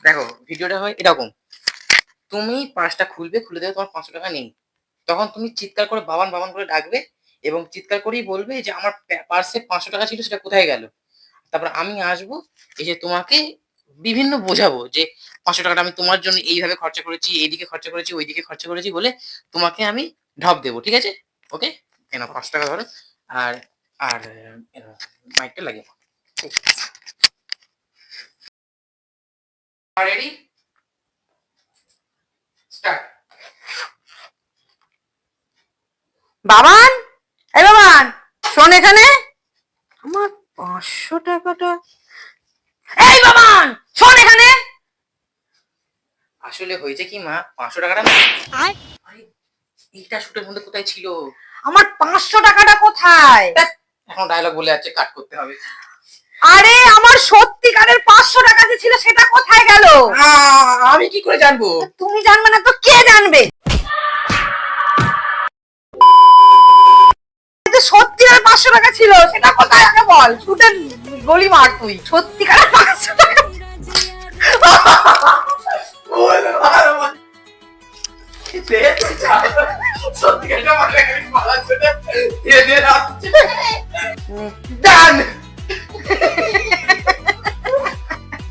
দেখো ভিডিওটা হয় এরকম, তুমি পার্সটা খুলবে, খুলে দেবে তোমার 500 টাকা নেই। তখন তুমি চিৎকার করে বাবান, বাবান করে ডাকবে এবং চিৎকার করেই বলবে যে আমার পার্সে 500 টাকা ছিল সেটা কোথায় গেল? তারপর আমি আসবো, এসে তোমাকে বিভিন্ন বোঝাবো যে 500 টাকাটা আমি তোমার জন্য এইভাবে খরচা করেছি, এইদিকে খরচা করেছি, ওইদিকে খরচা করেছি বলে তোমাকে আমি ঢপ দেবো। ঠিক আছে? ওকে? এই নাও 500 টাকা ধরো। আর আর এ নাও মাইকটা লাগিয়ে নাও। ঠিক আছে। রেডি? স্টার্ট। বাবান, এই বাবান, শোন এখানে। আমার 500 টাকাটা, এই বাবান শোন এখানে। আসলে হয়েছে কি মা, 500 টাকাটা আরে এইটা শুটের মধ্যে কোথায় ছিল? আমার 500 টাকাটা কোথায়? এখন ডায়লগ বলে যাচ্ছে, কাট করতে হবে। আরে আমার সত্যিকারের 500 টাকা যে ছিল সেটা কোথায় গেল? আমি কি করে জানবো? তুমি জানবে না তো কে জানবে? সত্যিকার 500 টাকা ছিল সেটা কোথায় আগে বল। শুটের গলি মার তুই। সত্যিকারের 500 টাকা। ডান।